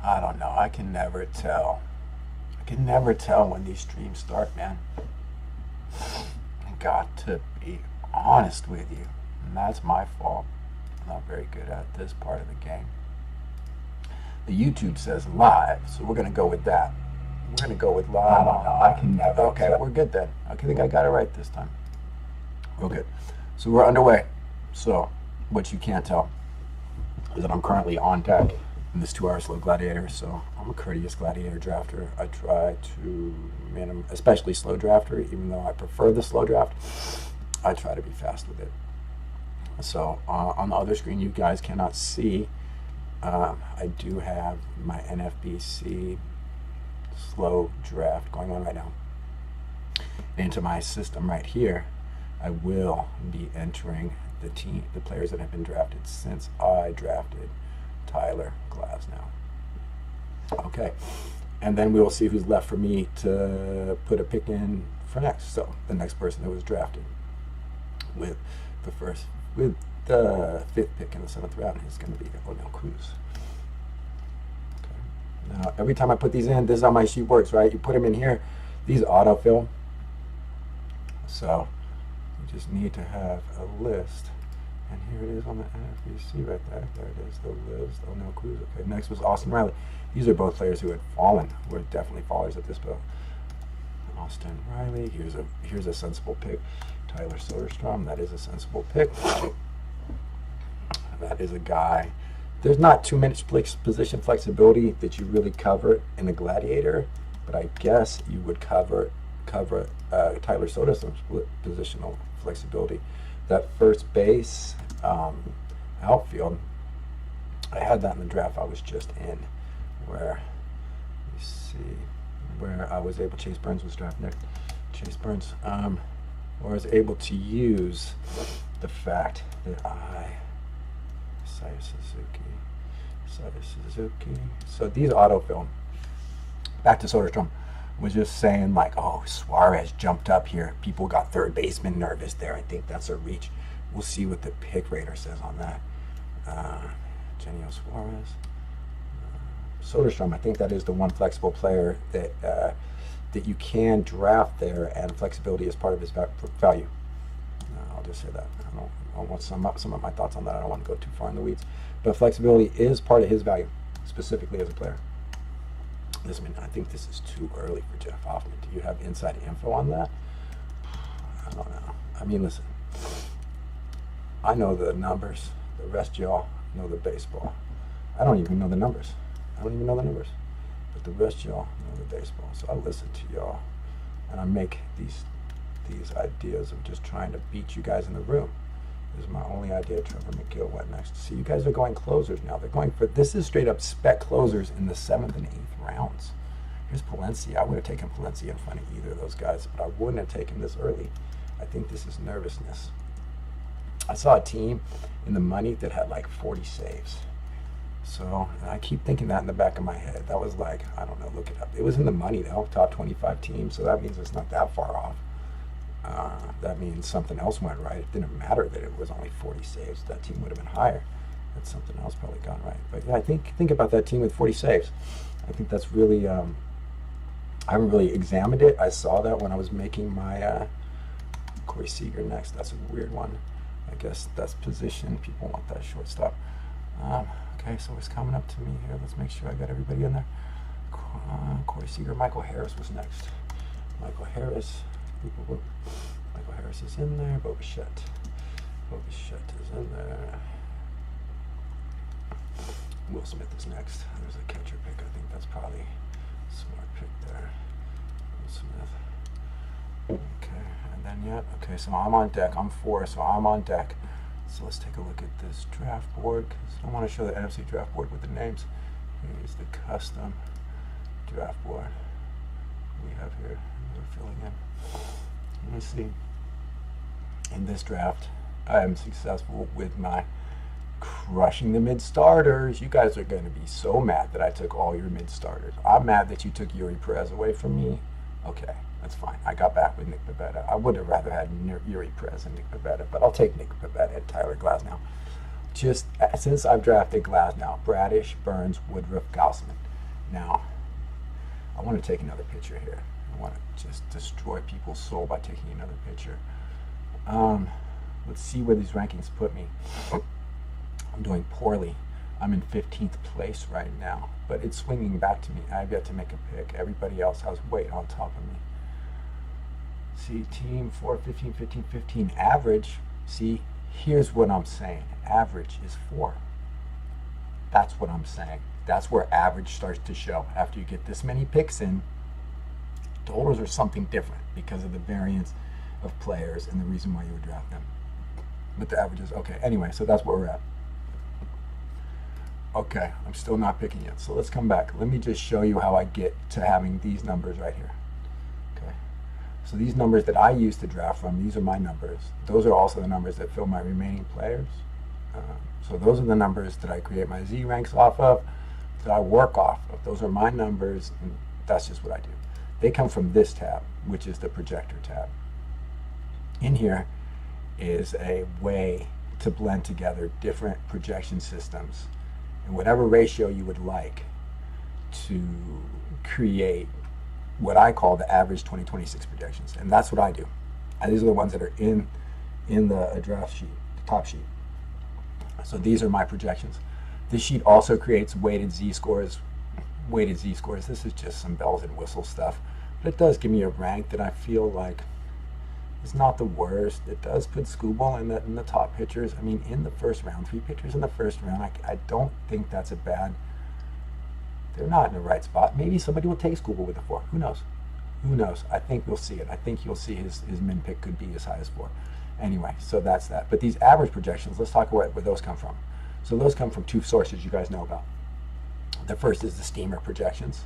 I don't know. I can never tell. I can never tell when these streams start, man. I got to be honest with you. And that's my fault. I'm not very good at this part of the game. The YouTube says live, so we're going to go with that. We're going to go with live. I don't know. I can never. Okay, we're good then. I think I got it right this time. Real good. So we're underway. So what you can't tell is that I'm currently on deck in this 2-hour slow gladiator. So I'm a courteous gladiator drafter. I try to especially slow drafter, even though I prefer the slow draft. I try to be fast with it. So on the other screen, you guys cannot see. I do have my NFBC slow draft going on right now. Into my system right here, I will be entering the players that have been drafted since I drafted Tyler Glasnow. Okay, and then we will see who's left for me to put a pick in for next. So the next person that was drafted with the 5th pick in the 7th round is going to be O'Neill Cruz. Okay. Now, every time I put these in, this is how my sheet works, right? You put them in here, these autofill. So you just need to have a list. And here it is on the NFBC right there. There it is, the list. O'Neill Cruz. Okay, next was Austin Riley. These are both players who had fallen. Were definitely fallers at this point. Austin Riley. Here's a sensible pick. Tyler Soderstrom. That is a sensible pick. That is a guy. There's not too much position flexibility that you really cover in a gladiator, but I guess you would cover Tyler Soderstrom's positional flexibility. That first base outfield, I had that in the draft I was just in, where I was able. Chase Burns was drafted next. Chase Burns, where I was able to use the fact that Saya Suzuki. So these autofill. Back to Soderstrom. Was just saying like, oh, Suarez jumped up here. People got third baseman nervous there. I think that's a reach. We'll see what the pick rater says on that. Genio Suarez. Soderstrom, I think that is the one flexible player that you can draft there, and flexibility is part of his value. I'll just say that. I want some of my thoughts on that. I don't want to go too far in the weeds. But flexibility is part of his value, specifically as a player. Listen, I think this is too early for Jeff Hoffman. Do you have inside info on that? I don't know. I mean, listen. I know the numbers. The rest of y'all know the baseball. I don't even know the numbers. But the rest of y'all know the baseball. So I listen to y'all, and I make these ideas of just trying to beat you guys in the room. This is my only idea. Trevor McGill went next. See, you guys are going closers now. They're going for, this is straight up spec closers in the 7th and 8th rounds. Here's Palencia. I would have taken Palencia in front of either of those guys, but I wouldn't have taken this early. I think this is nervousness. I saw a team in the money that had like 40 saves. So, and I keep thinking that in the back of my head. That was like, I don't know, look it up. It was in the money though, top 25 teams, so that means it's not that far off. That means something else went right. It didn't matter that it was only 40 saves. That team would have been higher. That's something else probably gone right. But yeah, I think about that team with 40 saves. I think that's really, I haven't really examined it. I saw that when I was making my Corey Seager next. That's a weird one. I guess that's position. People want that shortstop. Okay, so it's coming up to me here. Let's make sure I got everybody in there. Corey Seager. Michael Harris was next. Michael Harris. Michael Harris is in there. Bo Bichette is in there. Will Smith is next. There's a catcher pick. I think that's probably a smart pick there. Will Smith. Okay, and then okay, so I'm on deck. I'm 4, so I'm on deck. So let's take a look at this draft board, because I don't want to show the NFC draft board with the names. Here's the custom draft board we have here. We're filling in. Let me see. In this draft, I am successful with my crushing the mid-starters. You guys are going to be so mad that I took all your mid-starters. I'm mad that you took Yuri Perez away from me. Okay, that's fine. I got back with Nick Pivetta. I would have rather had Yuri Perez and Nick Pivetta, but I'll take Nick Pivetta and Tyler Glasnow. Just since I've drafted Glasnow, Bradish, Burns, Woodruff, Gausman. Now, I want to take another picture here. I want to just destroy people's soul by taking another picture. Let's see where these rankings put me. I'm doing poorly. I'm in 15th place right now, but it's swinging back to me. I've yet to make a pick. Everybody else has weight on top of me. See, team 4, 15, 15, 15. Average, see, here's what I'm saying. Average is 4. That's what I'm saying. That's where average starts to show. After you get this many picks in, totals are something different because of the variance of players and the reason why you would draft them. But the average is okay. Anyway, so that's where we're at. Okay, I'm still not picking yet. So let's come back. Let me just show you how I get to having these numbers right here. Okay. So these numbers that I use to draft from, these are my numbers. Those are also the numbers that fill my remaining players. So those are the numbers that I create my Z ranks off of, that I work off of. Those are my numbers, and that's just what I do. They come from this tab, which is the projector tab. In here is a way to blend together different projection systems in whatever ratio you would like to create what I call the average 2026 projections. And that's what I do. And these are the ones that are in the draft sheet, the top sheet. So these are my projections. This sheet also creates weighted Z-scores. Weighted Z-scores, this is just some bells and whistles stuff. But it does give me a rank that I feel like is not the worst. It does put Scooble in the top pitchers. I mean, in the first round, 3 pitchers in the first round, I don't think that's a bad. They're not in the right spot. Maybe somebody will take Scooble with a 4. Who knows? Who knows? I think we'll see it. I think you'll see his min pick could be as high as 4. Anyway, so that's that. But these average projections, let's talk about where those come from. So those come from 2 sources you guys know about. The first is the Steamer projections,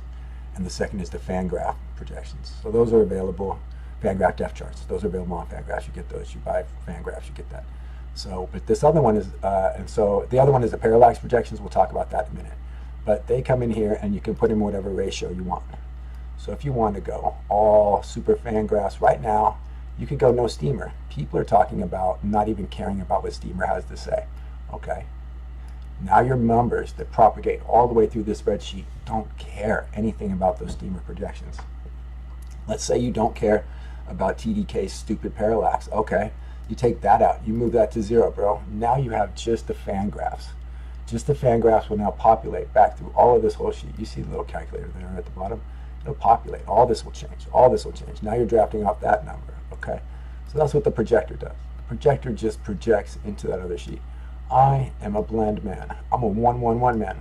and the second is the Fangraph projections. So those are available. Fangraph depth charts. Those are available on Fangraphs. You get those. You buy Fangraphs, you get that. So, but this other one is, and so the other one is the parallax projections. We'll talk about that in a minute. But they come in here, and you can put in whatever ratio you want. So if you want to go all super Fangraphs right now, you could go no Steamer. People are talking about not even caring about what Steamer has to say. Okay. Now your numbers that propagate all the way through this spreadsheet don't care anything about those Steamer projections. Let's say you don't care about TDK's stupid parallax. Okay, you take that out. You move that to 0, bro. Now you have just the Fangraphs. Just the Fangraphs will now populate back through all of this whole sheet. You see the little calculator there at the bottom? It'll populate. All this will change. All this will change. Now you're drafting off that number. Okay, so that's what the projector does. The projector just projects into that other sheet. I am a blend man. I'm a 1-1-1 man.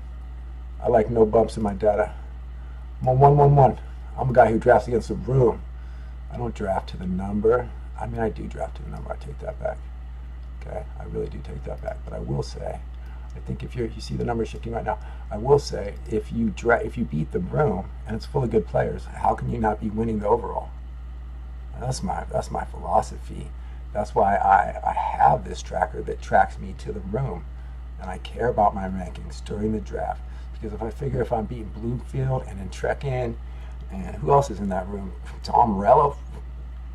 I like no bumps in my data. I'm a 1-1-1. I'm a guy who drafts against the room. I don't draft to the number. I mean, I do draft to the number. I take that back. Okay, I really do take that back. But I will say, I think if you see the number shifting right now, I will say if you beat the room and it's full of good players, how can you not be winning the overall? That's my philosophy. That's why I have this tracker that tracks me to the room, and I care about my rankings during the draft, because if I figure if I'm beating Bloomfield and then Trek in, and who else is in that room? Tom Morello,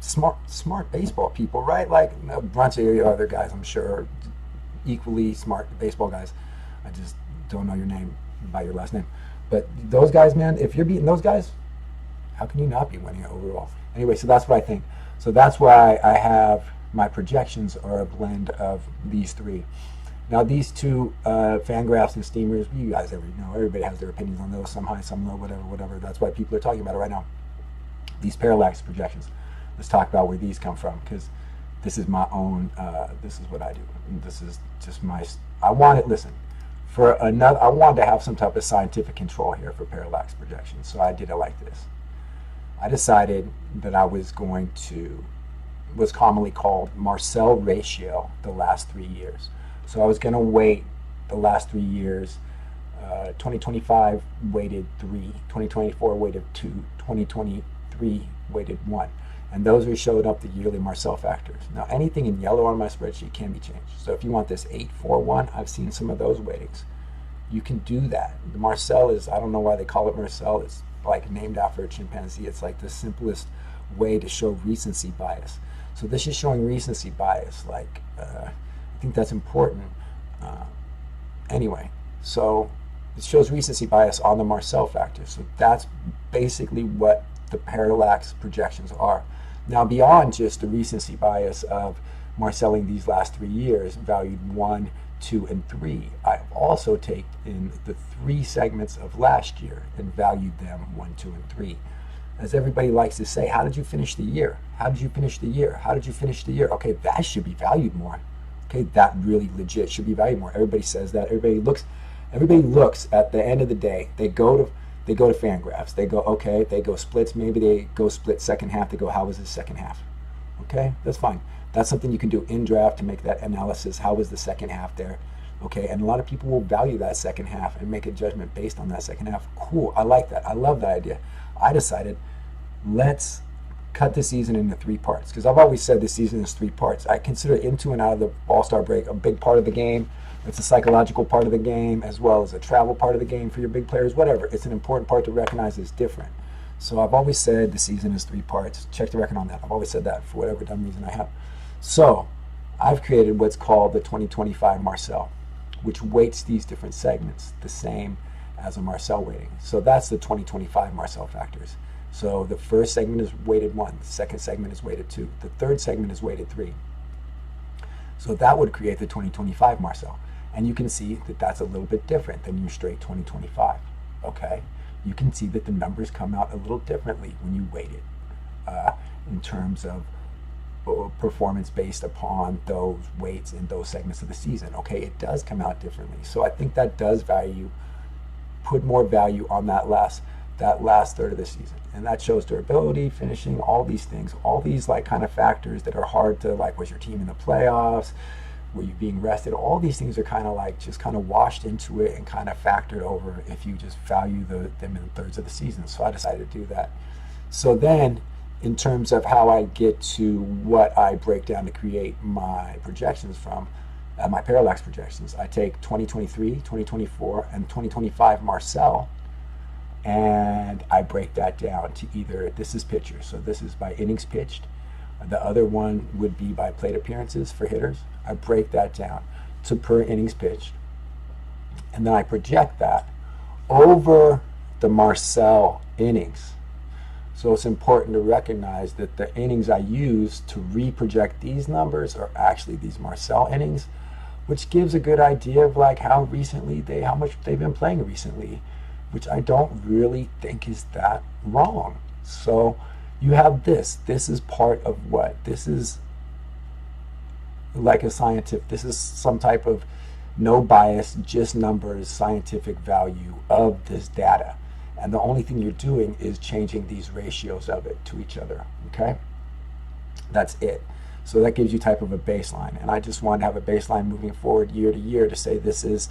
smart baseball people, right? Like a bunch of other guys, I'm sure, equally smart baseball guys. I just don't know your name by your last name. But those guys, man, if you're beating those guys, how can you not be winning it overall? Anyway, so that's what I think. So that's why I have my projections are a blend of these 3. Now these 2 Fangraphs and Steamers, you guys know, everybody has their opinions on those, some high, some low, whatever. That's why people are talking about it right now. These parallax projections. Let's talk about where these come from, because this is my own, this is what I do. This is just my, I wanted to have some type of scientific control here for parallax projections, so I did it like this. I decided that I was going to, was commonly called Marcel ratio the last 3 years. So I was going to weight the last 3 years, 2025 weighted 3, 2024 weighted 2, 2023 weighted 1. And those are showed up the yearly Marcel factors. Now anything in yellow on my spreadsheet can be changed. So if you want this 841, I've seen some of those weightings. You can do that. The Marcel is, I don't know why they call it Marcel, it's like named after a chimpanzee. It's like the simplest way to show recency bias. So this is showing recency bias. Like, I think that's important. Anyway, so It shows recency bias on the Marcel factor. So that's basically what the parallax projections are. Now, beyond just the recency bias of Marcelling these last 3 years, valued 1, 2, and 3, I've also taken the 3 segments of last year and valued them 1, 2, and 3. As everybody likes to say, how did you finish the year? How did you finish the year? How did you finish the year? Okay, that should be valued more. Okay, that really legit should be valued more. Everybody says that. Everybody looks at the end of the day. They go to Fangraphs. They go, okay, they go splits. Maybe they go split second half. They go, how was the second half? Okay, that's fine. That's something you can do in draft to make that analysis. How was the second half there? Okay, and a lot of people will value that second half and make a judgment based on that second half. Cool, I like that. I love that idea. I decided, let's cut the season into 3 parts, because I've always said the season is 3 parts. I consider into and out of the All-Star break a big part of the game. It's a psychological part of the game as well as a travel part of the game for your big players, whatever. It's an important part to recognize it's different. So I've always said the season is 3 parts. Check the record on that. I've always said that for whatever dumb reason I have. So I've created what's called the 2025 Marcel, which weights these different segments the same as a Marcel weighting. So that's the 2025 Marcel factors. So the first segment is weighted 1, the second segment is weighted 2, the third segment is weighted 3. So that would create the 2025 Marcel. And you can see that that's a little bit different than your straight 2025, okay? You can see that the numbers come out a little differently when you weight it in terms of performance based upon those weights in those segments of the season, okay? It does come out differently. So I think that does put more value on that last third of the season. And that shows durability, finishing, all these things, all these like kind of factors that are hard to, like, was your team in the playoffs? Were you being rested? All these things are kind of like just kind of washed into it and kind of factored over if you just value them in thirds of the season. So I decided to do that. So then in terms of how I get to what I break down to create my projections from, my parallax projections, I take 2023, 2024, and 2025 Marcel, and I break that down to either, this is pitchers, so this is by innings pitched. The other one would be by plate appearances for hitters. I break that down to per innings pitched, and then I project that over the Marcel innings. So it's important to recognize that the innings I use to reproject these numbers are actually these Marcel innings, which gives a good idea of like how much they've been playing recently, which I don't really think is that wrong. So you have this. This is part of what? This is like a scientific, this is some type of no bias, just numbers, scientific value of this data. And the only thing you're doing is changing these ratios of it to each other, okay? That's it. So that gives you type of a baseline. And I just want to have a baseline moving forward year to year to say this is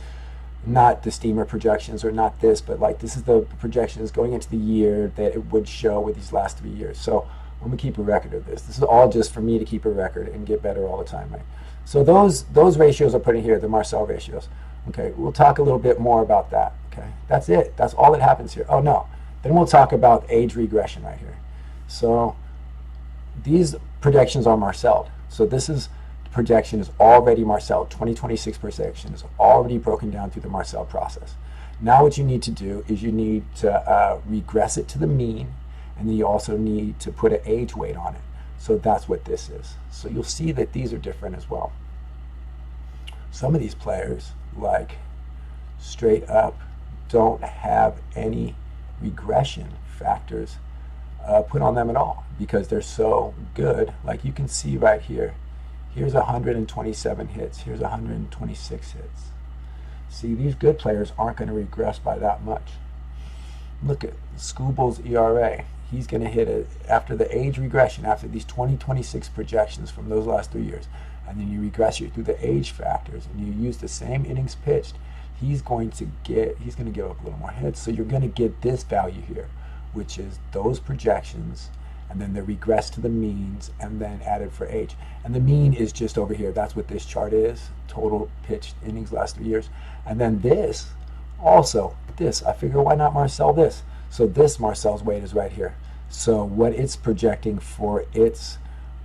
not the steamer projections or not this, but like this is the projections going into the year that it would show with these last 3 years. So I'm gonna keep a record of this. This is all just for me to keep a record and get better all the time, right? So those ratios are put in here, the Marcel ratios. Okay, we'll talk a little bit more about that, okay? That's it, that's all that happens here. Oh no, then we'll talk about age regression right here. So these projections are Marceled. So this is, projection is already Marcel. 2026 projection is already broken down through the Marcel process. Now what you need to do is you need to regress it to the mean, and then you also need to put an age weight on it. So that's what this is. So you'll see that these are different as well. Some of these players, like straight up, don't have any regression factors put on them at all because they're so good. Like you can see right here, here's 127 hits, here's 126 hits. See, these good players aren't going to regress by that much. Look at Scooble's ERA. He's going to hit it after the age regression, after these 2026 projections from those last 3 years, and then you regress it through the age factors, and you use the same innings pitched. He's going to give up a little more hits, so you're going to get this value here, which is those projections, and then they regress to the means, and then added for age. And the mean is just over here. That's what this chart is, total pitched innings last 3 years. And then this, also, this, I figure why not Marcel this? So this Marcel's weight is right here. So what it's projecting for its,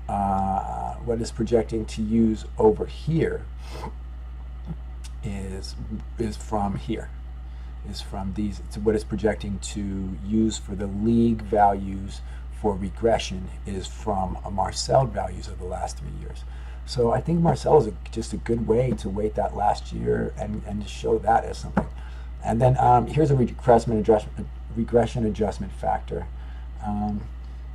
what it's projecting to use over here is from here. is from these. It's what it's projecting to use for the league values for regression is from Marcel values of the last 3 years. So I think Marcel is just a good way to weight that last year and to show that as something. And then here's a regression adjustment factor,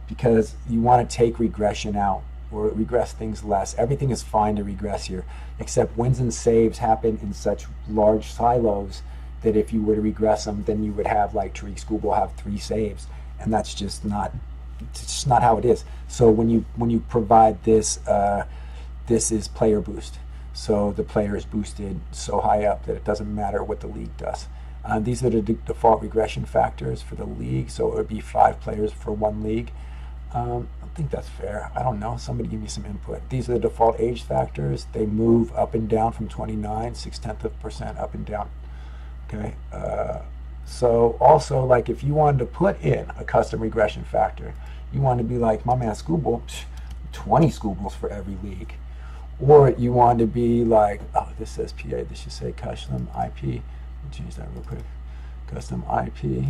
because you want to take regression out or regress things less. Everything is fine to regress here, except wins and saves happen in such large silos that if you were to regress them, then you would have, like, Tariq Skubal have 3 saves, and that's just not, it's just not how it is. So when you provide this, this is player boost. So the player is boosted so high up that it doesn't matter what the league does. These are the default regression factors for the league. So it would be 5 players for 1 league. I think that's fair. I don't know. Somebody give me some input. These are the default age factors. They move up and down from 29, 0.6% up and down. Okay. So also, like, if you wanted to put in a custom regression factor, you want to be like my man Skubal, 20 Skubals for every league. Or you want to be like, oh, this says PA, this should say custom IP. Let me change that real quick. Custom IP.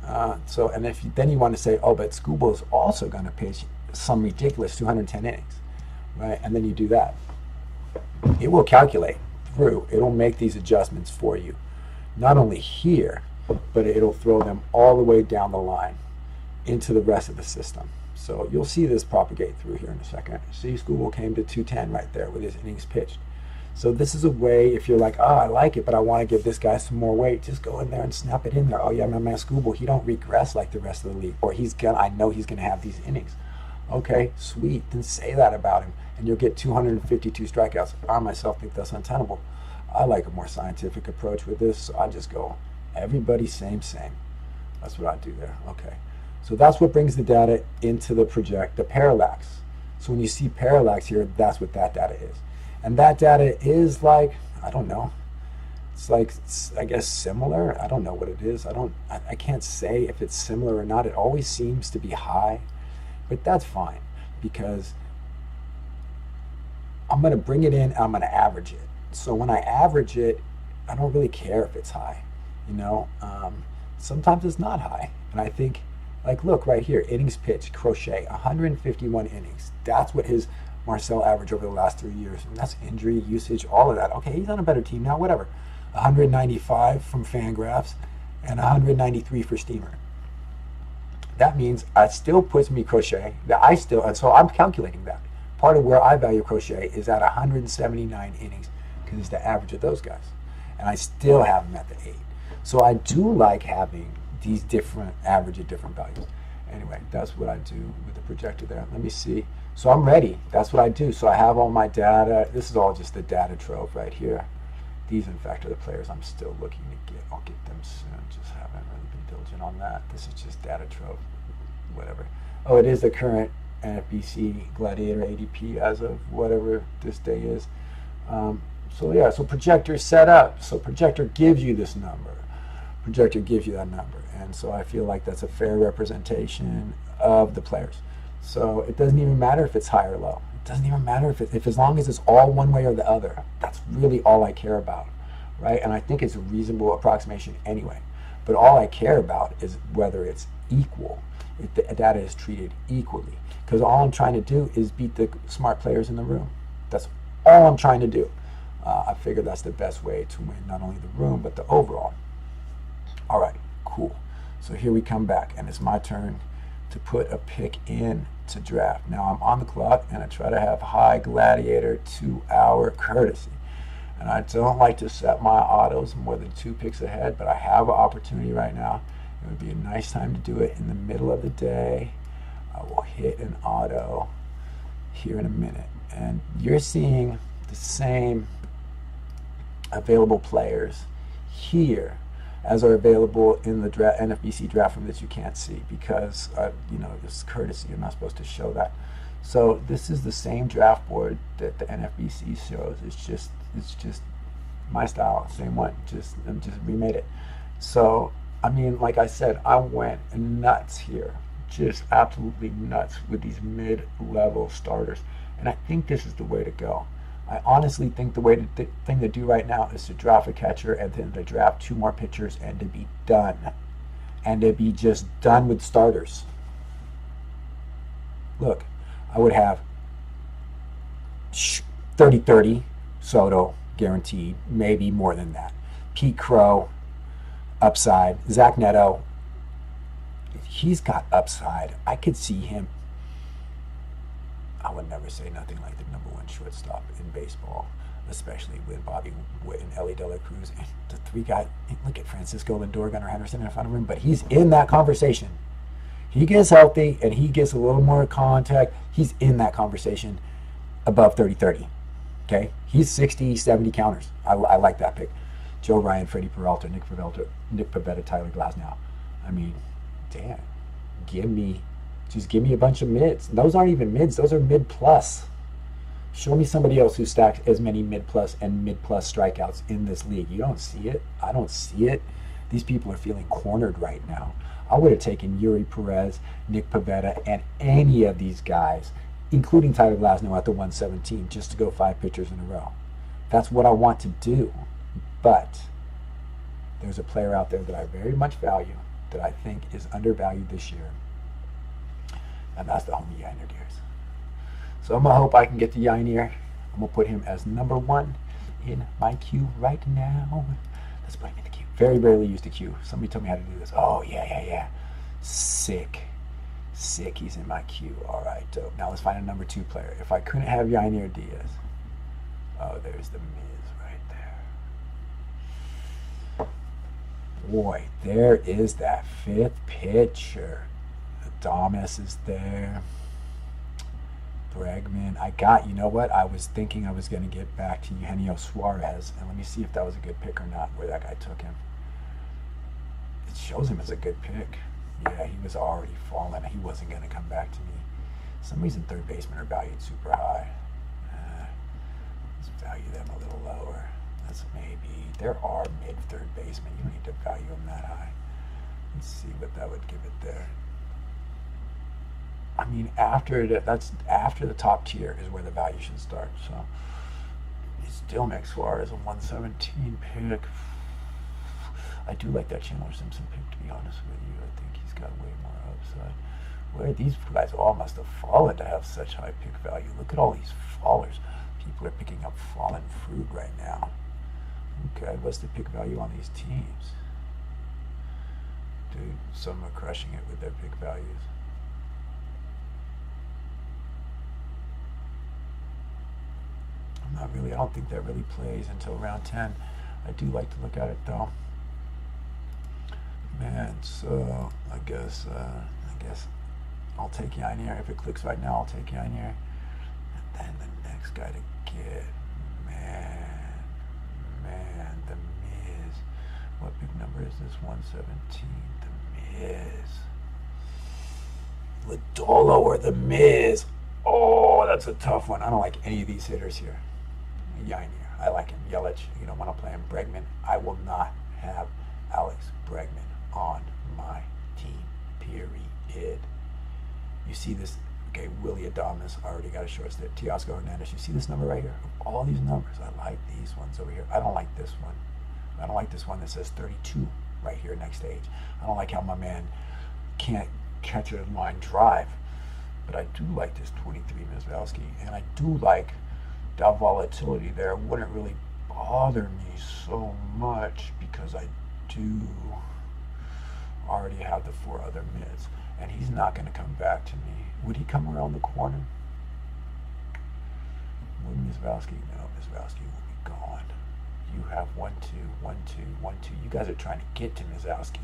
And if then you want to say, oh, but Skubal is also going to pitch some ridiculous 210 innings, right? And then you do that. It will calculate through. It'll make these adjustments for you. Not only here, but it'll throw them all the way down the line into the rest of the system. So you'll see this propagate through here in a second. See, Skubal came to 210 right there with his innings pitched. So this is a way, if you're like, oh, I like it, but I want to give this guy some more weight, just go in there and snap it in there. Oh yeah, my man Skubal, he don't regress like the rest of the league, or I know he's gonna have these innings. Okay, sweet, then say that about him, and you'll get 252 strikeouts. I myself think that's untenable. I like a more scientific approach with this, so I just go, everybody same. That's what I do there. Okay, so that's what brings the data into the parallax. So when you see parallax here, that's what that data is. And that data is like, I don't know, it's like, I guess similar. I don't know what it is. I can't say if it's similar or not. It always seems to be high, but that's fine, because I'm going to bring it in and I'm going to average it. So when I average it, I don't really care if it's high, you know. Sometimes it's not high. And I think, like, look right here, innings pitched, Crochet, 151 innings. That's what his Marcel average over the last 3 years, and that's injury, usage, all of that. Okay, he's on a better team now, whatever. 195 from Fangraphs and 193 for Steamer. That means it still puts me Crochet, and so I'm calculating that. Part of where I value Crochet is at 179 innings, because it's the average of those guys. And I still have him at the 8. So I do like having these different average at different values. Anyway, that's what I do with the projector there. Let me see. So I'm ready. That's what I do. So I have all my data. This is all just the data trove right here. These, in fact, are the players I'm still looking to get. I'll get them soon. Just haven't really been diligent on that. This is just data trove, whatever. Oh, it is the current NFBC Gladiator ADP as of whatever this day is. So yeah, so projector set up. So projector gives you this number. Projector gives you that number. And so I feel like that's a fair representation of the players. So it doesn't even matter if it's high or low. It doesn't even matter if as long as it's all one way or the other. That's really all I care about, right? And I think it's a reasonable approximation anyway. But all I care about is whether it's equal, if the data is treated equally. Because all I'm trying to do is beat the smart players in the room. That's all I'm trying to do. I figure that's the best way to win not only the room, but the overall. All right, cool. So here we come back, and it's my turn to put a pick in to draft. Now I'm on the clock, and I try to have high Gladiator 2-hour courtesy. And I don't like to set my autos more than 2 picks ahead, but I have an opportunity right now. It would be a nice time to do it in the middle of the day. I will hit an auto here in a minute. And you're seeing the same available players here as are available in the NFBC draft room that you can't see because, you know, this is courtesy. You're not supposed to show that. So this is the same draft board that the NFBC shows. It's just my style, same one. Just remade it. So I mean, like I said, I went nuts here, just absolutely nuts with these mid-level starters, and I think this is the way to go. I honestly think the thing to do right now is to draft a catcher and then to draft 2 more pitchers and to be done. And to be just done with starters. Look, I would have 30-30 Soto guaranteed, maybe more than that. Pete Crow, upside. Zach Neto, he's got upside. I could see him. I would never say nothing like the #1 shortstop in baseball, especially with Bobby Witt and Ellie De La Cruz and the 3 guys. Look at Francisco Lindor, Gunnar Henderson in front of him, but he's in that conversation. He gets healthy and he gets a little more contact. He's in that conversation above 30-30. Okay? He's 60, 70 counters. I like that pick. Joe Ryan, Freddy Peralta, Nick Pivetta, Tyler Glasnow. I mean, damn. Just give me a bunch of mids. Those aren't even mids. Those are mid-plus. Show me somebody else who stacks as many mid-plus and mid-plus strikeouts in this league. You don't see it. I don't see it. These people are feeling cornered right now. I would have taken Yuri Perez, Nick Pivetta, and any of these guys, including Tyler Glasnow at the 117, just to go 5 pitchers in a row. That's what I want to do. But there's a player out there that I very much value, that I think is undervalued this year, and that's the homie Yainer Gears. So I'm going to hope I can get to Yainer. I'm going to put him as #1 in my queue right now. Let's put him in the queue. Very rarely use the queue. Somebody told me how to do this. Oh, yeah. Sick. He's in my queue. All right, dope. Now let's find a #2 player. If I couldn't have Yainer Diaz. Oh, there's the Miz right there. Boy, there is that 5th pitcher. Adames is there. Bregman. You know what? I was thinking I was going to get back to Eugenio Suarez, and let me see if that was a good pick or not, where that guy took him. It shows him as a good pick. Yeah, he was already falling. He wasn't going to come back to me. Some reason third basemen are valued super high. Let's value them a little lower. There are mid-third basemen. You don't need to value them that high. Let's see what that would give it there. I mean, after the top tier is where the value should start. So it still makes Suarez a 117 pick. I do like that Chandler Simpson pick, to be honest with you. I think he's got way more upside. Where these guys all must have fallen to have such high pick value. Look at all these fallers. People are picking up fallen fruit right now. Okay, what's the pick value on these teams? Dude, some are crushing it with their pick values. I don't think that really plays until round 10. I do like to look at it though. Man, so I guess I'll take Yainer. If it clicks right now, I'll take Yainer. And then the next guy to get, man, the Miz. What big number is this? 117. The Miz. Lodolo or the Miz. Oh, that's a tough one. I don't like any of these hitters here. Yainer, I like him. Yelich, you don't want to play him. Bregman, I will not have Alex Bregman on my team, period. You see this, okay, Willie Adames already got a shortstop. Teoscar Hernandez, you see this number right here? All these numbers, I like these ones over here. I don't like this one. I don't like this one that says 32 right here next to age. I don't like how my man can't catch a line drive. But I do like this 23 Mizrowski, and I do like that volatility there. It wouldn't really bother me so much because I do already have the 4 other mids, and he's not going to come back to me. Would he come around the corner? Would Mizrowski? No, Mizrowski will be gone. You have 1-2, 1-2, 1-2. You guys are trying to get to Mizrowski.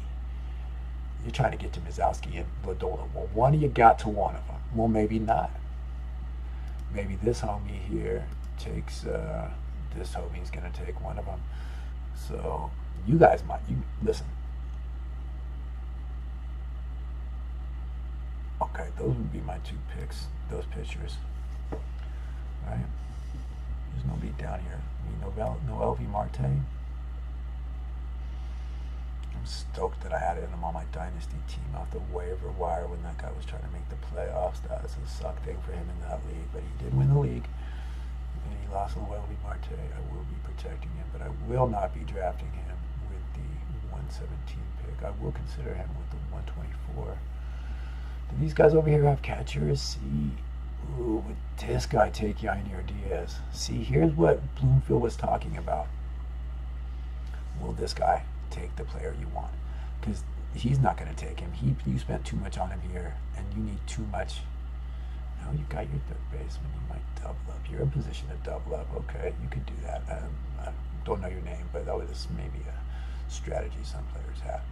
You're trying to get to Mizrowski and Lodolo. Well, one of you got to one of them. Well, maybe not. Maybe this homie here takes, this homie's going to take one of them. So you guys might, listen. Okay, those would be my 2 picks, those pitchers. Right? There's nobody down here. No LV Marte. I'm stoked that I added him on my dynasty team off the waiver wire when that guy was trying to make the playoffs. That was a suck thing for him in that league, but he did win the league. Vinny Lasloelli Marte, I will be protecting him, but I will not be drafting him with the 117 pick. I will consider him with the 124. Do these guys over here have catchers? See, ooh, would this guy take Yainier Diaz? See, here's what Bloomfield was talking about. Will this guy take the player you want? Because he's not going to take him. You spent too much on him here, and you need too much. No, you got your third baseman. You might double up. You're in position to double up. Okay, you could do that. I don't know your name, but that was maybe a strategy some players have.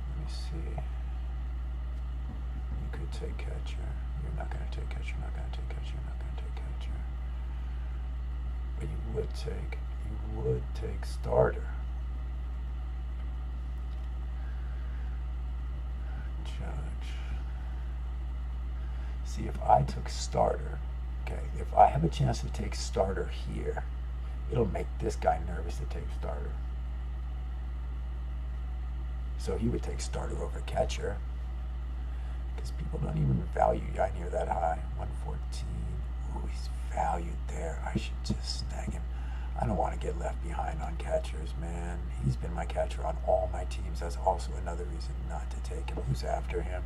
Let me see. You could take catcher. You're not going to take catcher. You're not going to take catcher. You're not going to take catcher. But you would take starter. Judge. See, if I took starter, okay, if I have a chance to take starter here, it'll make this guy nervous to take starter. So he would take starter over catcher, because people don't even value Yainier that high. 114. Ooh, he's valued there. I should just snag him. I don't want to get left behind on catchers, man. He's been my catcher on all my teams. That's also another reason not to take him. Who's after him?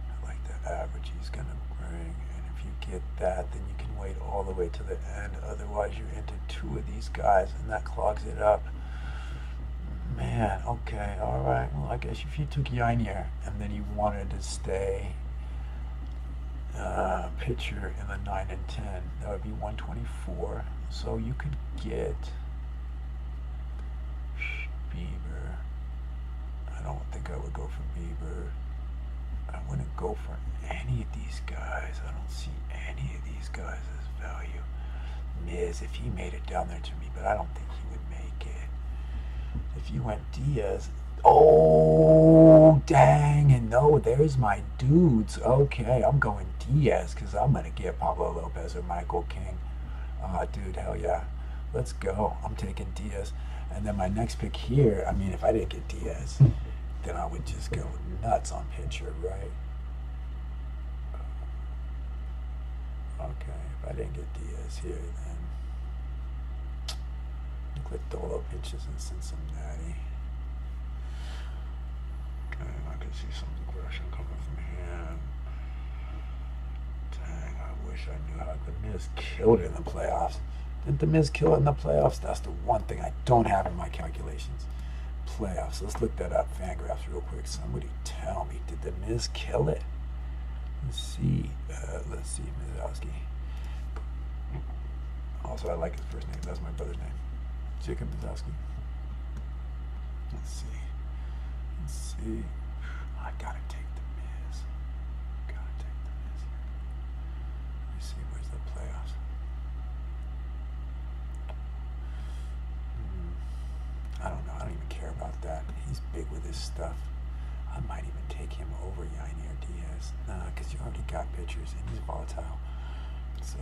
I like that average he's going to bring. And if you get that, then you can wait all the way to the end. Otherwise, you're into two of these guys, and that clogs it up. Man, okay, all right. Well, I guess if you took Yainier and then you wanted to stay pitcher in the 9 and 10, that would be 124. So you could get Bieber. I don't think I would go for Bieber. I wouldn't go for any of these guys. I don't see any of these guys as value. Miz, if he made it down there to me, but I don't think he would make it. If you went Diaz, oh, dang, and no, there's my dudes. Okay, I'm going Diaz because I'm going to get Pablo Lopez or Michael King. Dude, hell yeah. Let's go. I'm taking Diaz. And then my next pick here, I mean, if I didn't get Diaz, then I would just go nuts on pitcher, right? Okay, if I didn't get Diaz here, then Nicola pitches in Cincinnati. Okay, I can see some aggression coming from him. Dang, I wish I knew how The Miz killed it in the playoffs. Did The Miz kill it in the playoffs? That's the one thing I don't have in my calculations. Playoffs. Let's look that up. Fangraphs real quick. Somebody tell me, did The Miz kill it? Let's see. Mizowski. Also, I like his first name. That's my brother's name. Jacob Mizowski. Let's see. I gotta take The Miz. Let me see. Where's the playoffs? I don't know. I don't even care about that. He's big with his stuff. I might even take him over Yainier Diaz. Because you already got pitchers and he's volatile. So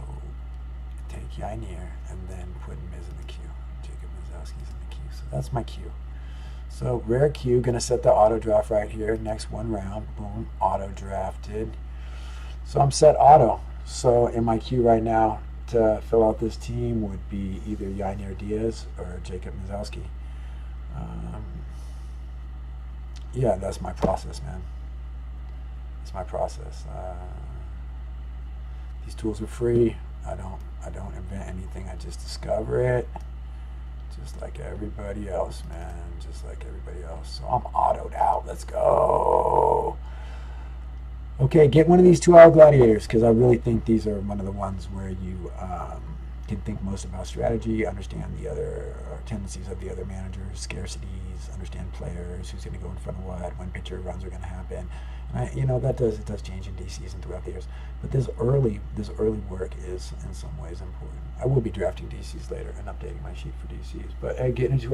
take Yainier and then put Miz in the queue. Jacob Mizowski's in the queue. So that's my queue. So rare queue. Going to set the auto draft right here. Next one round. Boom. Auto drafted. So I'm set auto. So in my queue right now to fill out this team would be either Yainier Diaz or Jacob Mizowski. Yeah, that's my process, man. It's my process. These tools are free. I don't invent anything. I just discover it, just like everybody else, man. Just like everybody else. So I'm autoed out. Let's go. Okay, get one of these 2-hour gladiators because I really think these are one of the ones where you can think most about strategy, understand the other tendencies of the other managers, scarcities, understand players, who's going to go in front of what, when pitcher runs are going to happen. And that does change in DCs and throughout the years. But this early work is in some ways important. I will be drafting DCs later and updating my sheet for DCs. But getting into